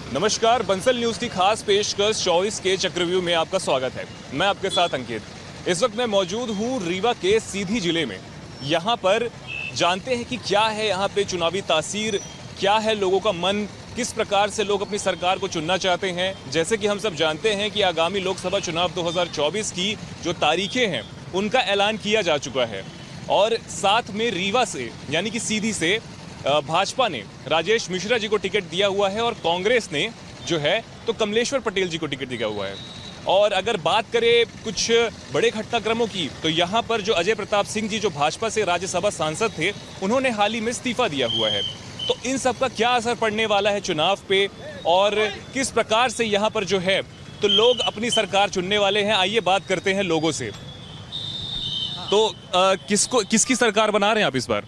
नमस्कार, बंसल न्यूज़ की खास पेशकश 24 के चक्रव्यूह में आपका स्वागत है। मैं आपके साथ अंकित। इस वक्त मैं मौजूद हूँ रीवा के सीधी जिले में। यहाँ पर जानते हैं कि क्या है यहाँ पे चुनावी तासीर, क्या है लोगों का मन, किस प्रकार से लोग अपनी सरकार को चुनना चाहते हैं। जैसे कि हम सब जानते हैं कि आगामी लोकसभा चुनाव 2024 की जो तारीखें हैं उनका ऐलान किया जा चुका है और साथ में रीवा से यानी कि सीधी से भाजपा ने राजेश मिश्रा जी को टिकट दिया हुआ है और कांग्रेस ने जो है तो कमलेश्वर पटेल जी को टिकट दिया हुआ है। और अगर बात करें कुछ बड़े घटनाक्रमों की तो यहाँ पर जो अजय प्रताप सिंह जी जो भाजपा से राज्यसभा सांसद थे उन्होंने हाल ही में इस्तीफा दिया हुआ है। तो इन सब का क्या असर पड़ने वाला है चुनाव पे और किस प्रकार से यहाँ पर जो है तो लोग अपनी सरकार चुनने वाले हैं, आइए बात करते हैं लोगों से। तो किसकी सरकार बना रहे हैं आप इस बार?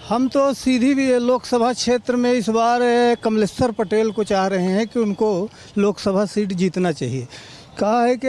हम तो सीधी भी लोकसभा क्षेत्र में इस बार कमलेश्वर पटेल को चाह रहे हैं कि उनको लोकसभा सीट जीतना चाहिए। कहा है कि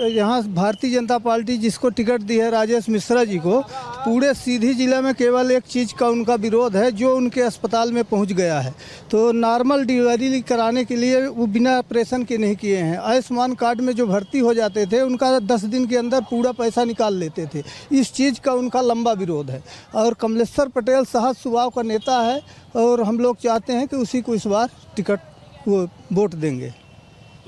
यहाँ भारतीय जनता पार्टी जिसको टिकट दी है राजेश मिश्रा जी को, पूरे सीधी जिले में केवल एक चीज़ का उनका विरोध है जो उनके अस्पताल में पहुँच गया है। तो नॉर्मल डिलीवरी कराने के लिए वो बिना ऑपरेशन के नहीं किए हैं। आयुष्मान कार्ड में जो भर्ती हो जाते थे उनका 10 दिन के अंदर पूरा पैसा निकाल लेते थे। इस चीज़ का उनका लंबा विरोध है और कमलेश्वर पटेल सहज स्वभाव का नेता है और हम लोग चाहते हैं कि उसी को इस बार टिकट वो वोट देंगे।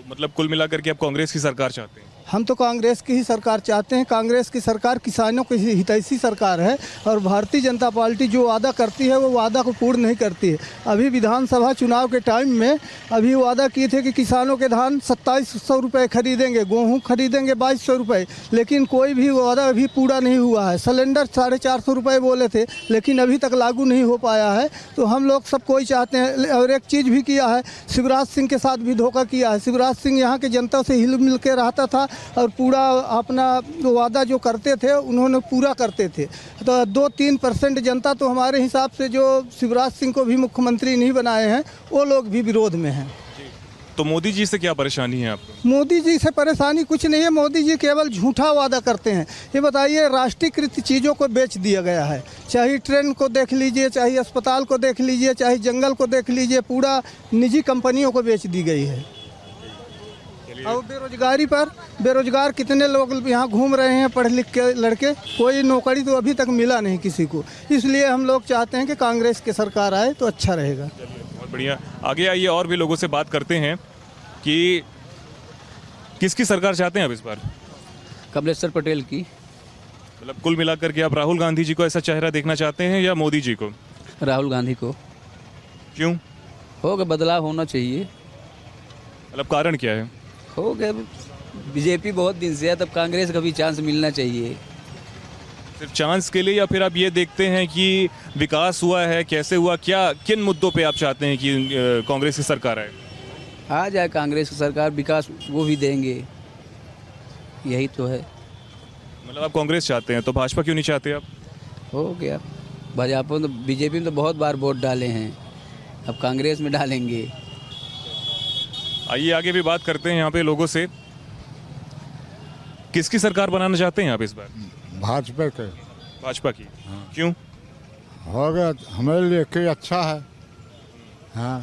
मतलब कुल मिलाकर के आप कांग्रेस की सरकार चाहते हैं? हम तो कांग्रेस की ही सरकार चाहते हैं। कांग्रेस की सरकार किसानों की हितैषी सरकार है और भारतीय जनता पार्टी जो वादा करती है वो वादा को पूर्ण नहीं करती है। अभी विधानसभा चुनाव के टाइम में अभी वादा किए थे कि किसानों के धान 2700 रुपये खरीदेंगे, गेहूँ खरीदेंगे 2200 रुपये, लेकिन कोई भी वादा अभी पूरा नहीं हुआ है। सिलेंडर 450 रुपये बोले थे लेकिन अभी तक लागू नहीं हो पाया है। तो हम लोग सब कोई चाहते हैं। और एक चीज़ भी किया है, शिवराज सिंह के साथ भी धोखा किया है। शिवराज सिंह यहाँ के जनता से हिल मिल के रहता था और पूरा अपना वादा जो करते थे उन्होंने पूरा करते थे। तो 2-3% जनता तो हमारे हिसाब से जो शिवराज सिंह को भी मुख्यमंत्री नहीं बनाए हैं वो लोग भी विरोध में हैं। तो मोदी जी से क्या परेशानी है आपको? मोदी जी से परेशानी कुछ नहीं है। मोदी जी केवल झूठा वादा करते हैं। ये बताइए, राष्ट्रीयकृत चीज़ों को बेच दिया गया है। चाहे ट्रेन को देख लीजिए, चाहे अस्पताल को देख लीजिए, चाहे जंगल को देख लीजिए, पूरा निजी कंपनियों को बेच दी गई है। और बेरोजगार कितने लोग यहाँ घूम रहे हैं पढ़ लिख के लड़के, कोई नौकरी तो अभी तक मिला नहीं किसी को। इसलिए हम लोग चाहते हैं कि कांग्रेस की सरकार आए तो अच्छा रहेगा। बहुत बढ़िया, आगे आइए और भी लोगों से बात करते हैं कि किसकी सरकार चाहते हैं आप इस बार? कमलेश्वर पटेल की। मतलब कुल मिलाकर के आप राहुल गांधी जी को ऐसा चेहरा देखना चाहते हैं या मोदी जी को? राहुल गांधी को। क्यों? होगा, बदलाव होना चाहिए। मतलब कारण क्या है? हो गया, बीजेपी बहुत दिन से है, तब कांग्रेस का भी चांस मिलना चाहिए। सिर्फ चांस के लिए या फिर आप ये देखते हैं कि विकास हुआ है, कैसे हुआ, क्या किन मुद्दों पे आप चाहते हैं कि कांग्रेस की सरकार आए? आ जाए कांग्रेस की सरकार, विकास वो भी देंगे, यही तो है। मतलब आप कांग्रेस चाहते हैं तो भाजपा क्यों नहीं चाहते आप? हो गया, भाजपा तो बीजेपी में तो बहुत बार वोट डाले हैं, अब कांग्रेस में डालेंगे। आइए आगे भी बात करते हैं यहाँ पे लोगों से। किसकी सरकार बनाना चाहते हैं आप इस बार? भाजपा के। भाजपा की? क्यों? हो गया, हमारे लिए कि अच्छा है। हाँ।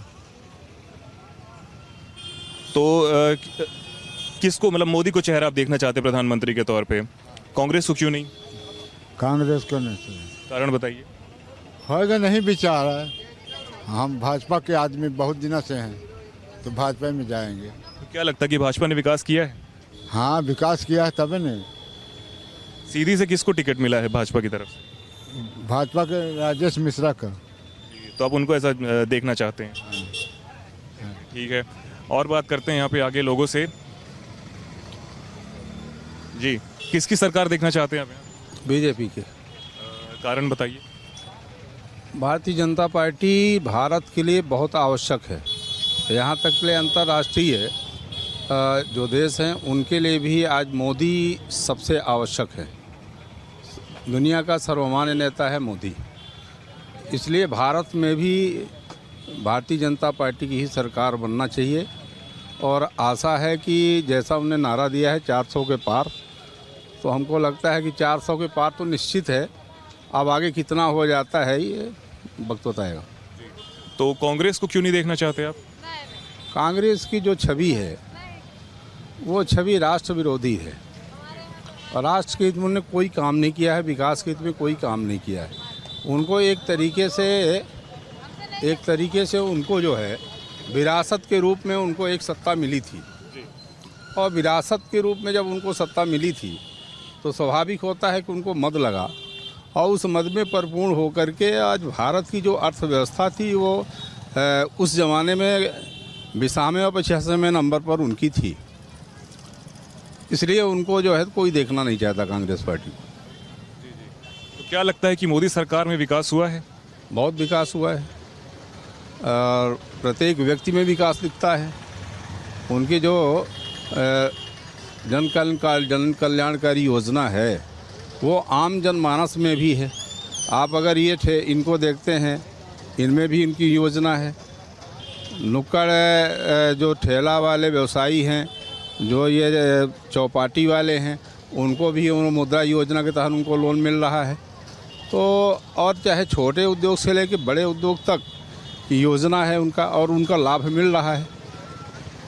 तो किसको, मतलब मोदी को चेहरा आप देखना चाहते हैं प्रधानमंत्री के तौर पे, कांग्रेस को क्यों नहीं? कांग्रेस को नहीं चाहिए। कारण बताइए। होगा, नहीं विचार है। हम भाजपा के आदमी बहुत दिनों से हैं तो भाजपा में जाएंगे। तो क्या लगता है कि भाजपा ने विकास किया है? हाँ, विकास किया है तभी नहीं। सीधी से किसको टिकट मिला है भाजपा की तरफ से? भाजपा के राजेश मिश्रा का। तो आप उनको ऐसा देखना चाहते हैं? ठीक है, और बात करते हैं यहाँ पे आगे लोगों से। जी, किसकी सरकार देखना चाहते हैं आप यहाँ? बीजेपी के। कारण बताइए। भारतीय जनता पार्टी भारत के लिए बहुत आवश्यक है। यहाँ तक के लिए अंतर्राष्ट्रीय जो देश हैं उनके लिए भी आज मोदी सबसे आवश्यक है। दुनिया का सर्वमान्य नेता है मोदी, इसलिए भारत में भी भारतीय जनता पार्टी की ही सरकार बनना चाहिए। और आशा है कि जैसा उन्होंने नारा दिया है 400 के पार, तो हमको लगता है कि 400 के पार तो निश्चित है। अब आगे कितना हो जाता है ये वक्त बताएगा। तो कांग्रेस को क्यों नहीं देखना चाहते आप? कांग्रेस की जो छवि है वो छवि राष्ट्र विरोधी है और राष्ट्र के हित में उन्होंने कोई काम नहीं किया है, विकास के हित में कोई काम नहीं किया है। उनको एक तरीके से उनको जो है विरासत के रूप में उनको एक सत्ता मिली थी और विरासत के रूप में जब उनको सत्ता मिली थी तो स्वाभाविक होता है कि उनको मद लगा और उस मद में परिपूर्ण होकर के आज भारत की जो अर्थव्यवस्था थी वो उस ज़माने में 20वें और 85वें नंबर पर उनकी थी। इसलिए उनको जो है कोई देखना नहीं चाहता कांग्रेस पार्टी को। तो क्या लगता है कि मोदी सरकार में विकास हुआ है? बहुत विकास हुआ है और प्रत्येक व्यक्ति में विकास दिखता है। उनकी जो जन कल्याणकारी योजना है वो आम जनमानस में भी है। आप अगर इनको देखते हैं, इनमें भी इनकी योजना है। नुक्कड़ जो ठेला वाले व्यवसायी हैं, जो ये चौपाटी वाले हैं, उनको भी मुद्रा योजना के तहत उनको लोन मिल रहा है। तो और चाहे छोटे उद्योग से लेकर बड़े उद्योग तक की योजना है उनका और उनका लाभ मिल रहा है।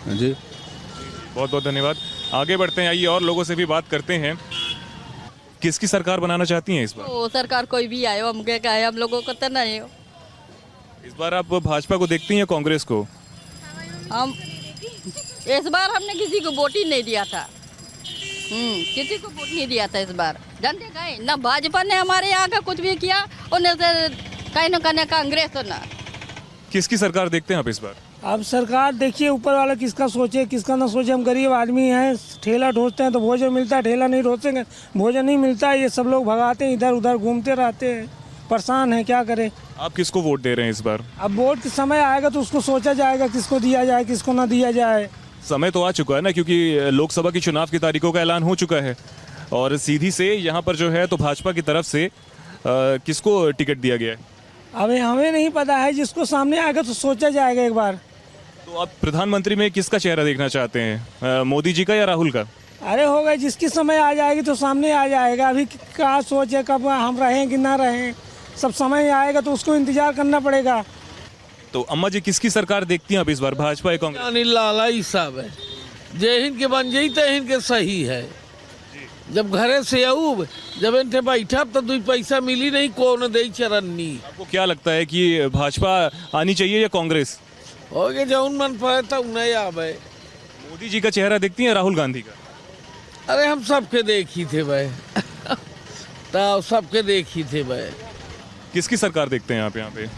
जी बहुत बहुत धन्यवाद। आगे बढ़ते हैं, आइए और लोगों से भी बात करते हैं। किसकी सरकार बनाना चाहती हैं इस बार? वो सरकार कोई भी आए, हम क्या है, हम लोगों को तो नहीं हो। इस बार आप भाजपा को देखती हैं या कांग्रेस को? हम इस बार हमने किसी को वोट ही नहीं दिया था। किसी को वोट नहीं दिया था इस बार। जानते गए ना, भाजपा ने हमारे यहाँ का कुछ भी किया और न कहीं न कहीं कांग्रेस ना। किसकी सरकार देखते हैं आप इस बार? अब सरकार देखिए, ऊपर वाला किसका सोचे किसका ना सोचे। हम गरीब आदमी हैं, ठेला ढोते हैं तो भोजन मिलता है, ठेला नहीं ढोतेंगे भोजन नहीं मिलता है। ये सब लोग भगाते हैं, इधर उधर घूमते रहते हैं, परेशान हैं, क्या करें। आप किसको वोट दे रहे हैं इस बार? अब वोट के समय आएगा तो उसको सोचा जाएगा किसको दिया जाए किसको ना दिया जाए। समय तो आ चुका है ना, क्योंकि लोकसभा की चुनाव की तारीखों का ऐलान हो चुका है और सीधी से यहाँ पर जो है तो भाजपा की तरफ से किसको टिकट दिया गया है? अब हमें नहीं पता है, जिसको सामने आएगा तो सोचा जाएगा एक बार। तो आप प्रधानमंत्री में किसका चेहरा देखना चाहते हैं, मोदी जी का या राहुल का? अरे हो गए, जिसकी समय आ जाएगी तो सामने आ जाएगा। अभी क्या सोच है, कब हम रहें कि ना रहें, सब समय आएगा तो उसको इंतजार करना पड़ेगा। तो अम्मा जी किसकी सरकार देखती हैं आप इस बार, भाजपा या कांग्रेस? अनिल लाला ही सब है, जे हिनके बन जाई तो हिनके सही है। जब घरे से आऊ, जब इनके बैठा तो 2 पैसा मिली नहीं, कौन दे चरन्नी। आपको क्या लगता है कि भाजपा आनी चाहिए या कांग्रेस? हो गए जौन मन पड़े तो नहीं आवे। मोदी जी का चेहरा देखती हैं, राहुल गांधी का? अरे हम सबके देखी थे भाई तो सबके देखी थे भाई। किसकी सरकार देखते हैं आप यहाँ पे?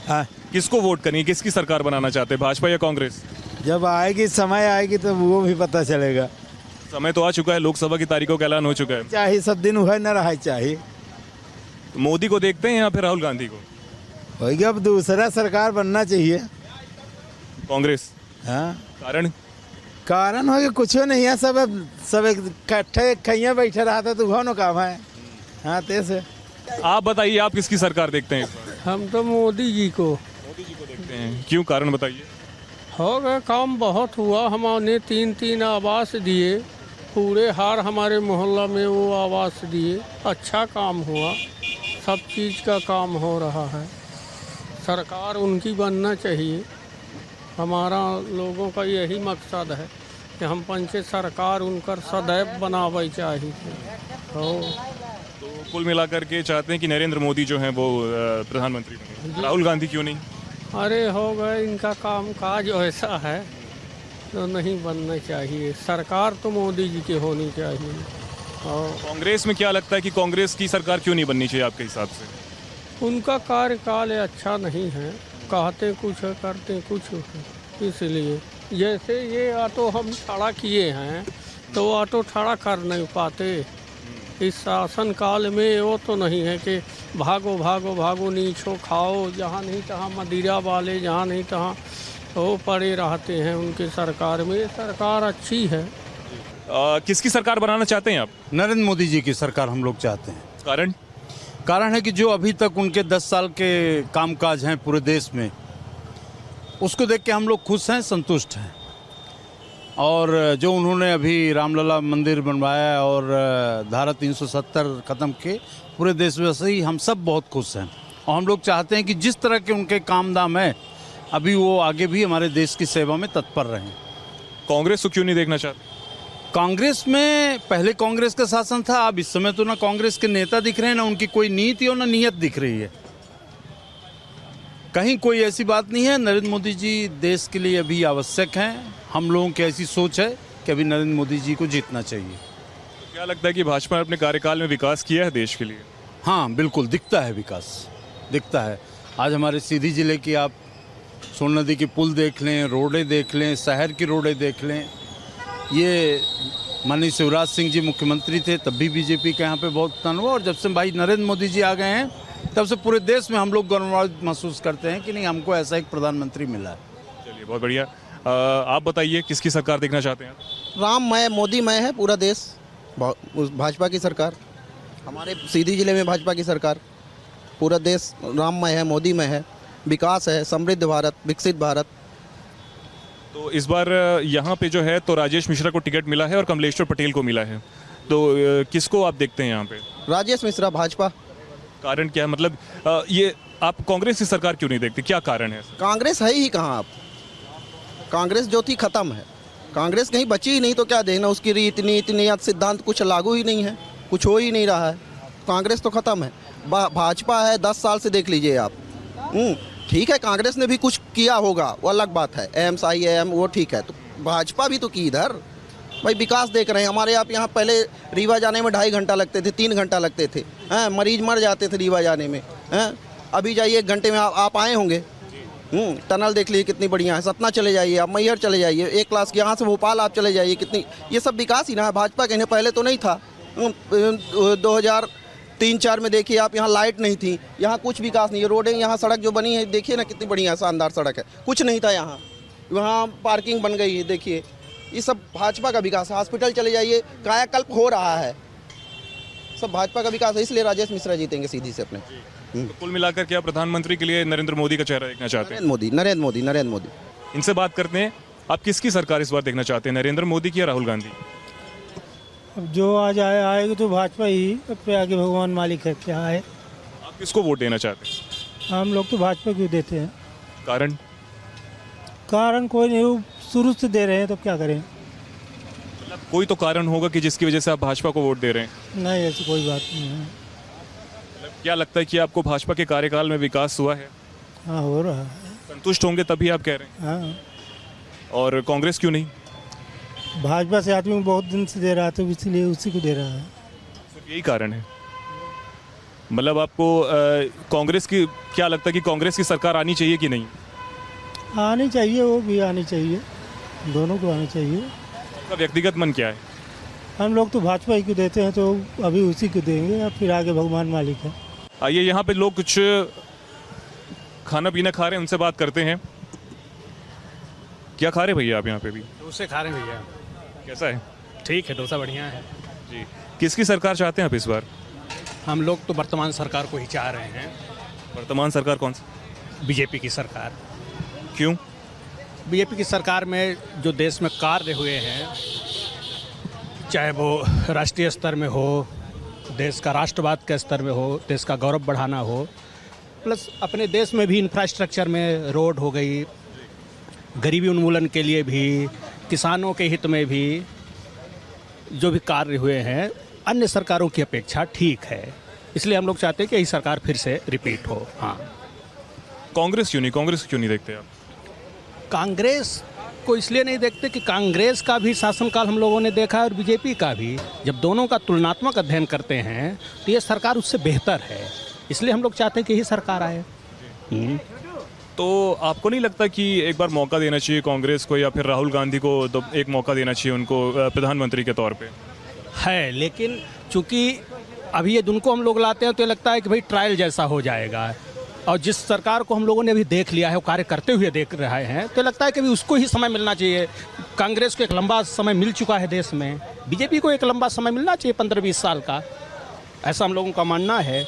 हाँ, किसको वोट करेंगे, किसकी सरकार बनाना चाहते हैं, भाजपा या कांग्रेस? जब आएगी समय आएगी तो वो भी पता चलेगा। समय तो आ चुका है, लोकसभा की तारीखों का ऐलान हो चुका है। चाहे सब दिन हुआ न रहा चाहिए। तो मोदी को देखते हैं या फिर राहुल गांधी को? होगी, अब दूसरा सरकार बनना चाहिए। कांग्रेस? हाँ, कारण हो गया कुछ नहीं है, सब इकट्ठे कहीं बैठे रहा था तो वह न काम है। हाँ, तैसे आप बताइए, आप किसकी सरकार देखते हैं इस बार? हम तो मोदी जी को देखते हैं, क्यों, कारण बताइए। हो गए, काम बहुत हुआ। हमने 3 आवास दिए, पूरे हार हमारे मोहल्ला में वो आवास दिए। अच्छा काम हुआ, सब चीज़ का काम हो रहा है। सरकार उनकी बनना चाहिए। हमारा लोगों का यही मकसद है कि हम पंचे सरकार उनकर सदैव बनावे चाहिए। हो तो कुल मिलाकर के चाहते हैं कि नरेंद्र मोदी जो हैं वो प्रधानमंत्री बने, राहुल गांधी क्यों नहीं? अरे हो गए, इनका काम काज ऐसा है तो नहीं बनना चाहिए। सरकार तो मोदी जी की होनी चाहिए। और कांग्रेस में क्या लगता है कि कांग्रेस की सरकार क्यों नहीं बननी चाहिए आपके हिसाब से? उनका कार्यकाल अच्छा नहीं है, कहते कुछ है करते कुछ है। इसलिए जैसे ये ऑटो हम खड़ा किए हैं तो ऑटो खड़ा कर नहीं पाते। इस शासन काल में वो तो नहीं है कि भागो भागो भागो नीचो खाओ, जहाँ नहीं तहाँ मदिरा वाले, जहाँ नहीं तहाँ वो पड़े रहते हैं उनके सरकार में। सरकार अच्छी है। किसकी सरकार बनाना चाहते हैं आप? नरेंद्र मोदी जी की सरकार हम लोग चाहते हैं। कारण है कि जो अभी तक उनके 10 साल के कामकाज हैं पूरे देश में, उसको देख के हम लोग खुश हैं, संतुष्ट हैं। और जो उन्होंने अभी रामलला मंदिर बनवाया और धारा 370 ख़त्म के, पूरे देश में से ही हम सब बहुत खुश हैं। और हम लोग चाहते हैं कि जिस तरह के उनके काम दाम हैं अभी वो आगे भी हमारे देश की सेवा में तत्पर रहें। कांग्रेस को क्यों नहीं देखना चाहते? कांग्रेस में पहले कांग्रेस का शासन था, अब इस समय तो ना कांग्रेस के नेता दिख रहे हैं, ना उनकी कोई नीति और ना नीयत दिख रही है। कहीं कोई ऐसी बात नहीं है। नरेंद्र मोदी जी देश के लिए अभी आवश्यक हैं। हम लोगों की ऐसी सोच है कि अभी नरेंद्र मोदी जी को जीतना चाहिए। क्या लगता है कि भाजपा ने अपने कार्यकाल में विकास किया है देश के लिए? हाँ, बिल्कुल दिखता है विकास, दिखता है। आज हमारे सीधी जिले की आप सोन नदी की पुल देख लें, रोडें देख लें, शहर की रोडें देख लें। ये माननीय शिवराज सिंह जी मुख्यमंत्री थे तब भी बीजेपी के यहाँ पे बहुत उत्थान हुआ, और जब से भाई नरेंद्र मोदी जी आ गए हैं तब से पूरे देश में हम लोग गौरवान्वित महसूस करते हैं कि नहीं, हमको ऐसा एक प्रधानमंत्री मिला है। चलिए, बहुत बढ़िया। आप बताइए किसकी सरकार देखना चाहते हैं? राममय मोदीमय है पूरा देश, भाजपा की सरकार। हमारे सीधी जिले में भाजपा की सरकार, पूरा देश राममय है, मोदीमय है, विकास है, समृद्ध भारत, विकसित भारत। तो इस बार यहाँ पे जो है तो राजेश मिश्रा को टिकट मिला है और कमलेश्वर पटेल को मिला है, तो किसको आप देखते हैं यहाँ पे? राजेश मिश्रा, भाजपा। कारण क्या है? मतलब ये आप कांग्रेस की सरकार क्यों नहीं देखते, क्या कारण है? कांग्रेस है ही कहाँ अब? कांग्रेस जो थी खत्म है, कांग्रेस कहीं बची ही नहीं, तो क्या देखना उसकी रीति नीति नियत सिद्धांत कुछ लागू ही नहीं है, कुछ हो ही नहीं रहा है। कांग्रेस तो खत्म है। भाजपा है 10 साल से, देख लीजिए आप। ठीक है, कांग्रेस ने भी कुछ किया होगा, वो अलग बात है, एम्स IIM वो ठीक है, तो भाजपा भी तो की इधर। भाई विकास देख रहे हैं हमारे यहाँ पहले रीवा जाने में 2.5 घंटा लगते थे, 3 घंटा लगते थे, हैं मरीज मर जाते थे रीवा जाने में, हैं अभी जाइए 1 घंटे में आप आए होंगे। टनल देख लीजिए कितनी बढ़िया है, सतना चले जाइए आप, मैहर चले जाइए, 1 क्लास यहाँ से भोपाल आप चले जाइए, कितनी ये सब विकास ही ना है। भाजपा कहने पहले तो नहीं था। 2003-4 में देखिए आप, यहाँ लाइट नहीं थी, यहाँ कुछ विकास नहीं है। रोडें यहाँ सड़क जो बनी है देखिए ना कितनी बढ़िया शानदार सड़क है, कुछ नहीं था यहाँ, वहाँ पार्किंग बन गई है देखिए, ये सब भाजपा का विकास है। हॉस्पिटल चले जाइए, कायाकल्प हो रहा है, सब भाजपा का विकास है, इसलिए राजेश मिश्रा जीतेंगे सीधी से अपने। तो कुल मिलाकर क्या प्रधानमंत्री के लिए नरेंद्र मोदी का चेहरा देखना चाहते हैं? नरेंद्र मोदी। इनसे बात करते हैं, आप किसकी सरकार इस बार देखना चाहते हैं, नरेंद्र मोदी की या राहुल गांधी? अब जो आज आएगी तो भाजपा ही, अब पे आगे भगवान मालिक है, क्या है। आप किसको वोट देना चाहते हैं? हम लोग तो भाजपा को देते हैं। कारण? कारण कोई नहीं, वो शुरू से दे रहे हैं, तो क्या करें। मतलब कोई तो कारण होगा कि जिसकी वजह से आप भाजपा को वोट दे रहे हैं? नहीं, ऐसी कोई बात नहीं है। क्या लगता है कि आपको भाजपा के कार्यकाल में विकास हुआ है? हाँ, हो रहा है। संतुष्ट होंगे तभी आप कह रहे हैं? हाँ। और कांग्रेस क्यों नहीं? भाजपा से आदमी बहुत दिन से दे रहा था, इसलिए उसी को दे रहा है। सिर्फ यही कारण है? मतलब आपको कांग्रेस की क्या लगता है कि कांग्रेस की सरकार आनी चाहिए कि नहीं? आनी चाहिए, वो भी आनी चाहिए, दोनों को आनी चाहिए। आपका व्यक्तिगत मन क्या है? हम लोग तो भाजपा ही को देते हैं, तो अभी उसी को देंगे, और फिर आगे भगवान मालिक है। आइए, यहाँ पे लोग कुछ खाना पीना खा रहे हैं, उनसे बात करते हैं। क्या खा रहे भैया आप यहाँ पे भी? डोसे खा रहे हैं भैया। कैसा है? ठीक है, डोसा बढ़िया है जी। किसकी सरकार चाहते हैं आप इस बार? हम लोग तो वर्तमान सरकार को ही चाह रहे हैं। वर्तमान सरकार कौन सी? बीजेपी की सरकार। क्यों? बीजेपी की सरकार में जो देश में कार्य हुए हैं, चाहे वो राष्ट्रीय स्तर में हो, देश का राष्ट्रवाद के स्तर में हो, देश का गौरव बढ़ाना हो, प्लस अपने देश में भी इंफ्रास्ट्रक्चर में रोड हो गई, गरीबी उन्मूलन के लिए भी, किसानों के हित में भी जो भी कार्य हुए हैं, अन्य सरकारों की अपेक्षा ठीक है। इसलिए हम लोग चाहते हैं कि यही सरकार फिर से रिपीट हो। हाँ। कांग्रेस क्यों नहीं? कांग्रेस क्यों नहीं देखते आप? कांग्रेस को इसलिए नहीं देखते कि कांग्रेस का भी शासनकाल हम लोगों ने देखा है और बीजेपी का भी। जब दोनों का तुलनात्मक अध्ययन करते हैं तो ये सरकार उससे बेहतर है, इसलिए हम लोग चाहते हैं कि यही सरकार आए। तो आपको नहीं लगता कि एक बार मौका देना चाहिए कांग्रेस को, या फिर राहुल गांधी को तो एक मौका देना चाहिए उनको प्रधानमंत्री के तौर पे? है, लेकिन चूंकि अभी ये उनको हम लोग लाते हैं तो ये लगता है कि भाई ट्रायल जैसा हो जाएगा, और जिस सरकार को हम लोगों ने अभी देख लिया है, वो कार्य करते हुए देख रहे हैं, तो लगता है कि अभी उसको ही समय मिलना चाहिए। कांग्रेस को एक लंबा समय मिल चुका है देश में, बीजेपी को एक लंबा समय मिलना चाहिए 15-20 साल का, ऐसा हम लोगों का मानना है।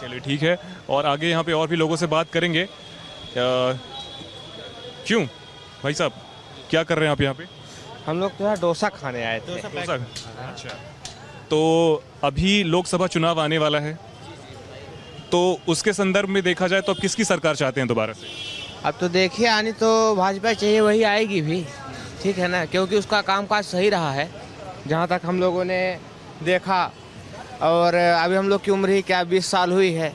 चलिए ठीक है, और आगे यहाँ पे और भी लोगों से बात करेंगे। क्यों भाई साहब, क्या कर रहे हैं आप यहाँ पे? हम लोग तो यहाँ डोसा खाने आए थे। डोसा? अच्छा। तो अभी लोकसभा चुनाव आने वाला है, तो उसके संदर्भ में देखा जाए तो अब किसकी सरकार चाहते हैं दोबारा से? अब तो देखिए आनी तो भाजपा चाहिए, वही आएगी भी, ठीक है ना, क्योंकि उसका कामकाज सही रहा है जहाँ तक हम लोगों ने देखा। और अभी हम लोग की उम्र ही क्या 20 साल हुई है,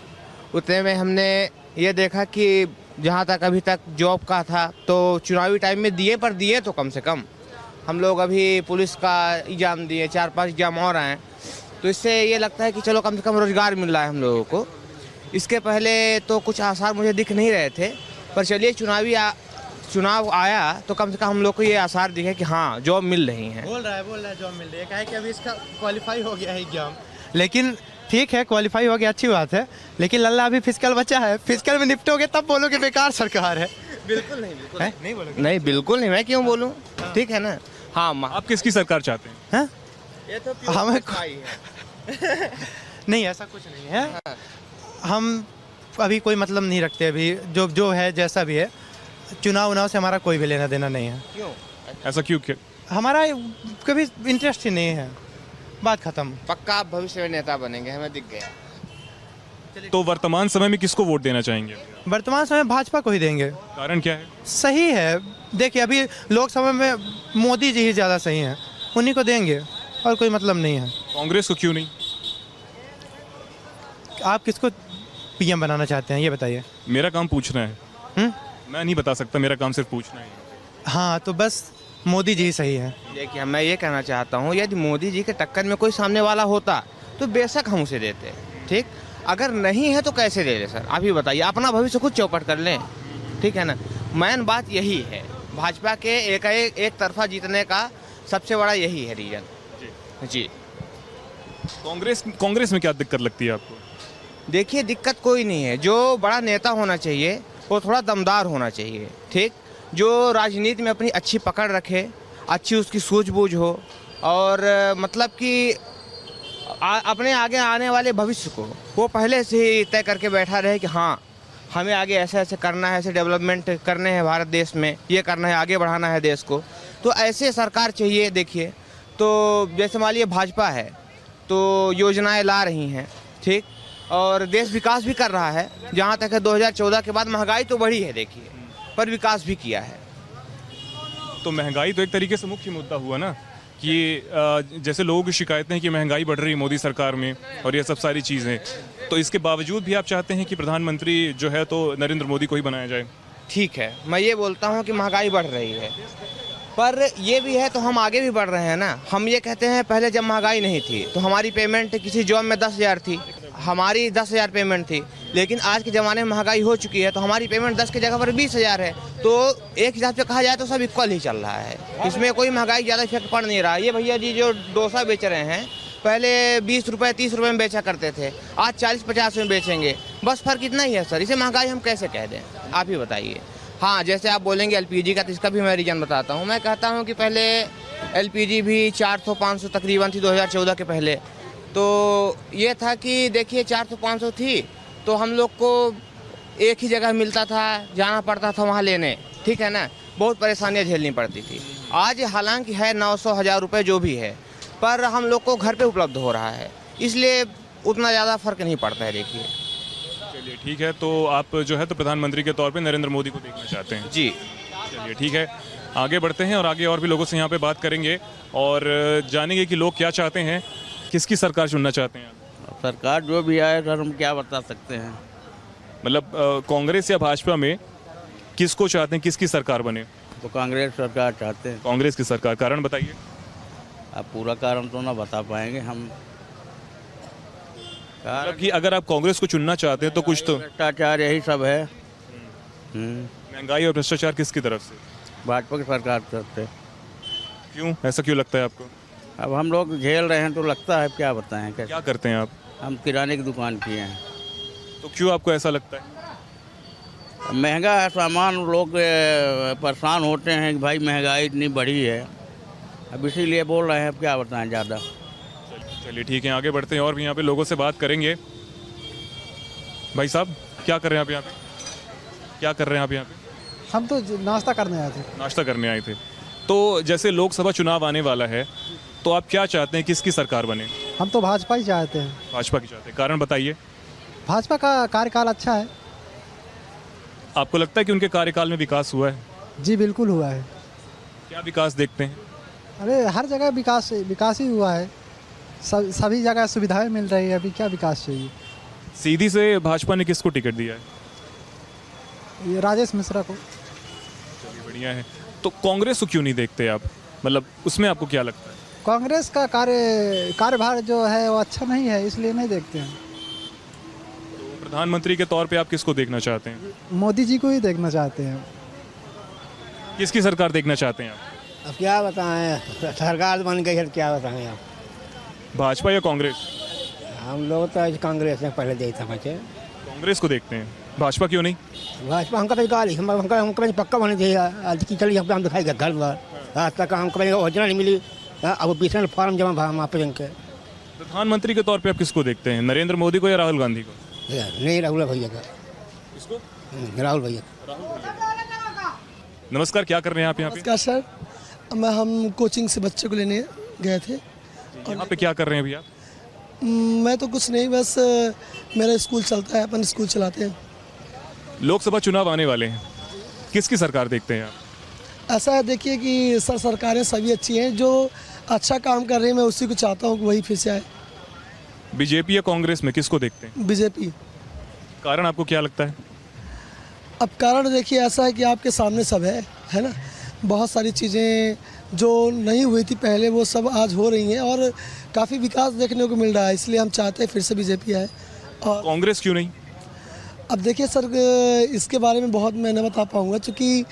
उतने में हमने ये देखा कि जहाँ तक अभी तक जॉब का था तो चुनावी टाइम में दिए, पर दिए तो कम से कम। हम लोग अभी पुलिस का एग्ज़ाम दिए, 4-5 एग्ज़ाम और आए, तो इससे ये लगता है कि चलो कम से कम रोज़गार मिल रहा है हम लोगों को। इसके पहले तो कुछ आसार मुझे दिख नहीं रहे थे, पर चलिए चुनाव आया तो कम से कम हम लोग को ये आसार दिखे कि हाँ जॉब मिल रही है। बोल रहा है जॉब मिल रही है, कहे कि अभी इसका क्वालिफाई हो गया है एग्जाम, लेकिन ठीक है क्वालिफाई हो गया, अच्छी बात है, लेकिन लल्ला अभी फिजिकल बचा है, फिजिकल में निपटोगे तब बोलोगे बेकार सरकार है। बिल्कुल नहीं, बिल्कुल नहीं बोलोगे। नहीं बिल्कुल नहीं, मैं क्यों बोलूँ, ठीक है ना। हाँ, आप किसकी सरकार चाहते हैं? ये तो हमें नहीं ऐसा कुछ नहीं है, हम अभी कोई मतलब नहीं रखते, अभी जो है जैसा भी है, चुनाव से हमारा कोई भी लेना देना नहीं है। क्यों ऐसा क्यों? हमारा कभी इंटरेस्ट ही नहीं है, बात खत्म। पक्का आप भविष्य में नेता बनेंगे, हमें दिख गया। तो वर्तमान समय में किसको वोट देना चाहेंगे? वर्तमान समय भाजपा को ही देंगे। कारण क्या है? सही है, देखिए अभी लोकसभा में मोदी जी ही ज़्यादा सही हैं, उन्हीं को देंगे और कोई मतलब नहीं है। कांग्रेस को क्यों नहीं? आप किसको पीएम बनाना चाहते हैं ये बताइए। मेरा काम पूछना है। मैं नहीं बता सकता, मेरा काम सिर्फ पूछना है। हाँ तो बस मोदी जी सही है। देखिए मैं ये कहना चाहता हूँ, यदि मोदी जी के टक्कर में कोई सामने वाला होता तो बेशक हम उसे देते, ठीक। अगर नहीं है तो कैसे दे दे सर, आप ही बताइए, अपना भविष्य खुद चौपट कर लें, ठीक है ना। मेन बात यही है, भाजपा के एक तरफा जीतने का सबसे बड़ा यही है रीजन जी। कांग्रेस में क्या दिक्कत लगती है आपको? देखिए दिक्कत कोई नहीं है, जो बड़ा नेता होना चाहिए वो थोड़ा दमदार होना चाहिए, ठीक। जो राजनीति में अपनी अच्छी पकड़ रखे, अच्छी उसकी सूझबूझ हो, और मतलब कि अपने आगे आने वाले भविष्य को वो पहले से ही तय करके बैठा रहे कि हाँ हमें आगे ऐसे ऐसे करना है, ऐसे डेवलपमेंट करने हैं भारत देश में, ये करना है, आगे बढ़ाना है देश को, तो ऐसे सरकार चाहिए। देखिए तो जैसे मान लीजिए भाजपा है तो योजनाएं ला रही हैं, ठीक, और देश विकास भी कर रहा है। जहाँ तक है 2014 के बाद महंगाई तो बढ़ी है देखिए, पर विकास भी किया है। तो महंगाई तो एक तरीके से मुख्य मुद्दा हुआ ना, कि जैसे लोगों की शिकायतें हैं कि महंगाई बढ़ रही है मोदी सरकार में और ये सब सारी चीज़ें, तो इसके बावजूद भी आप चाहते हैं कि प्रधानमंत्री जो है तो नरेंद्र मोदी को ही बनाया जाए? ठीक है, मैं ये बोलता हूँ कि महंगाई बढ़ रही है, पर ये भी है तो हम आगे भी बढ़ रहे हैं ना। हम ये कहते हैं पहले जब महंगाई नहीं थी तो हमारी पेमेंट किसी जॉब में 10,000 थी, हमारी 10,000 पेमेंट थी, लेकिन आज के ज़माने में महंगाई हो चुकी है तो हमारी पेमेंट 10 की जगह पर 20,000 है। तो एक हिसाब से कहा जाए तो सब इक्वल ही चल रहा है, इसमें कोई महंगाई ज़्यादा इफेक्ट पड़ नहीं रहा। ये भैया जी जो डोसा बेच रहे हैं, पहले 20 रुपये 30 रुपये में बेचा करते थे, आज 40-50 में बेचेंगे, बस फर्क इतना ही है सर। इसे महंगाई हम कैसे कह दें, आप ही बताइए। हाँ जैसे आप बोलेंगे एलपीजी का, तो इसका भी मैं रीज़न बताता हूँ। मैं कहता हूँ कि पहले एलपीजी भी 400-500 तकरीबन थी 2014 के पहले। तो ये था कि देखिए 400-500 थी तो हम लोग को एक ही जगह मिलता था, जाना पड़ता था वहाँ लेने, ठीक है ना, बहुत परेशानियाँ झेलनी पड़ती थी। आज हालांकि है 900-1000 रुपये जो भी है, पर हम लोग को घर पे उपलब्ध हो रहा है, इसलिए उतना ज़्यादा फर्क नहीं पड़ता है। देखिए चलिए ठीक है, तो आप जो है तो प्रधानमंत्री के तौर पे नरेंद्र मोदी को देखना चाहते हैं जी। चलिए ठीक है, आगे बढ़ते हैं और आगे और भी लोगों से यहाँ पे बात करेंगे और जानेंगे कि लोग क्या चाहते हैं, किसकी सरकार चुनना चाहते हैं। सरकार जो भी आए सर हम क्या बता सकते हैं। मतलब कांग्रेस या भाजपा में किसको चाहते हैं, किसकी सरकार बने? तो कांग्रेस सरकार चाहते हैं। कांग्रेस की सरकार, कारण बताइए। अब पूरा कारण तो ना बता पाएंगे हम। मतलब कि अगर आप कांग्रेस को चुनना चाहते हैं तो कुछ तो भ्रष्टाचार यही सब है। महंगाई और भ्रष्टाचार किसकी तरफ से? भाजपा की सरकार तरफ से। क्यों, ऐसा क्यों लगता है आपको? अब हम लोग झेल रहे हैं तो लगता है, क्या बताएं। क्या करते हैं आप? हम किराने की दुकान किए हैं। तो क्यों आपको ऐसा लगता है? महंगा है सामान, लोग परेशान होते हैं कि भाई महंगाई इतनी बढ़ी है, अब इसीलिए बोल रहे हैं, अब क्या बताएं ज़्यादा। चलिए ठीक है, आगे बढ़ते हैं और भी यहाँ पे लोगों से बात करेंगे। भाई साहब क्या कर रहे हैं आप यहाँ पे? क्या कर रहे हैं आप यहाँ पे? हम तो नाश्ता करने आए थे। नाश्ता करने आए थे। तो जैसे लोकसभा चुनाव आने वाला है तो आप क्या चाहते हैं, किसकी सरकार बने? हम तो भाजपा ही चाहते हैं। भाजपा की चाहते हैं, कारण बताइए। भाजपा का कार्यकाल अच्छा है। आपको लगता है कि उनके कार्यकाल में विकास हुआ है? जी बिल्कुल हुआ है। क्या विकास देखते हैं? अरे हर जगह विकास ही हुआ है, सभी जगह सुविधाएं मिल रही है, अभी क्या विकास चाहिए। सीधी से भाजपा ने किसको टिकट दिया है? ये राजेश मिश्रा को। चलिए बढ़िया है। तो कांग्रेस को क्यों नहीं देखते आप, मतलब उसमें आपको क्या लगता है? कांग्रेस का कार्यभार जो है वो अच्छा नहीं है, इसलिए नहीं देखते हैं। तो प्रधानमंत्री के तौर पे आप किसको देखना चाहते हैं? मोदी जी को ही देखना चाहते हैं। किसकी सरकार देखना चाहते हैं आप? अब क्या बताएं, सरकार बन गई है, क्या बताएं आप। भाजपा या कांग्रेस? हम लोग तो कांग्रेस में पहले देखते हैं। कांग्रेस को देखते हैं, भाजपा क्यों नहीं? भाजपा हमका हमको पक्का होनी चाहिए। आज की चलिए हम दिखाई घर बार आज तक हमको योजना नहीं मिली। अब बीच में फॉर्म जमा वहाँ पे के। प्रधानमंत्री के तौर पे आप किसको देखते हैं, नरेंद्र मोदी को या राहुल गांधी को? नहीं, राहुल भैया का। किसको? राहुल भैया। नमस्कार, क्या कर रहे हैं आप यहाँ पे? नमस्कार सर, हम कोचिंग से बच्चे को लेने गए थे। यहाँ पे क्या कर रहे हैं अभी आप? मैं तो कुछ नहीं, बस मेरा स्कूल चलता है, अपन स्कूल चलाते हैं। लोकसभा चुनाव आने वाले हैं, किसकी सरकार देखते हैं आप? ऐसा है देखिए कि सरकारें सभी अच्छी हैं, जो अच्छा काम कर रही है मैं उसी को चाहता हूँ कि वही फिर से आए। बीजेपी या कांग्रेस में किसको देखते हैं? बीजेपी। कारण आपको क्या लगता है? अब कारण देखिए ऐसा है कि आपके सामने सब है ना। बहुत सारी चीज़ें जो नहीं हुई थी पहले वो सब आज हो रही हैं और काफ़ी विकास देखने को मिल रहा है, इसलिए हम चाहते हैं फिर से बीजेपी आए। और कांग्रेस क्यों नहीं? अब देखिए सर, इसके बारे में बहुत मैं नहीं बता पाऊँगा, क्योंकि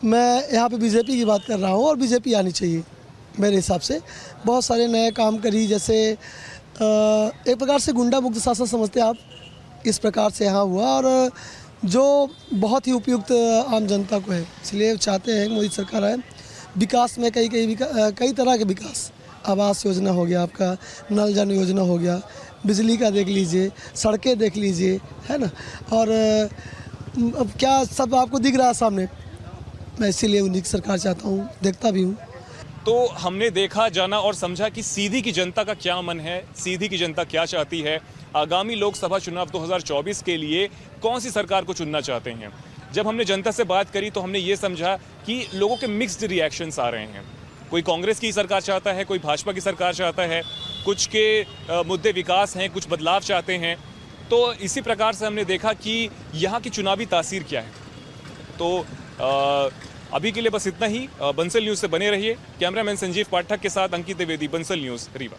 मैं यहाँ पे बीजेपी की बात कर रहा हूँ और बीजेपी आनी चाहिए मेरे हिसाब से। बहुत सारे नए काम करी, जैसे एक प्रकार से गुंडा मुक्त शासन समझते हैं आप, इस प्रकार से यहाँ हुआ और जो बहुत ही उपयुक्त आम जनता को है, इसलिए चाहते हैं मोदी सरकार आए। विकास में कई तरह के विकास, आवास योजना हो गया, आपका नल जल योजना हो गया, बिजली का देख लीजिए, सड़कें देख लीजिए, है ना। और अब क्या सब आपको दिख रहा है सामने, मैं इसीलिए उन्हीं की सरकार चाहता हूँ, देखता भी हूँ। तो हमने देखा, जाना और समझा कि सीधी की जनता का क्या मन है, सीधी की जनता क्या चाहती है, आगामी लोकसभा चुनाव 2024 के लिए कौन सी सरकार को चुनना चाहते हैं। जब हमने जनता से बात करी तो हमने ये समझा कि लोगों के मिक्स्ड रिएक्शंस आ रहे हैं। कोई कांग्रेस की सरकार चाहता है, कोई भाजपा की सरकार चाहता है, कुछ के मुद्दे विकास हैं, कुछ बदलाव चाहते हैं। तो इसी प्रकार से हमने देखा कि यहाँ की चुनावी तासीर क्या है। तो अभी के लिए बस इतना ही। बंसल न्यूज़ से बने रहिए। कैमरामैन संजीव पाठक के साथ अंकित द्विवेदी, बंसल न्यूज़, रीवा।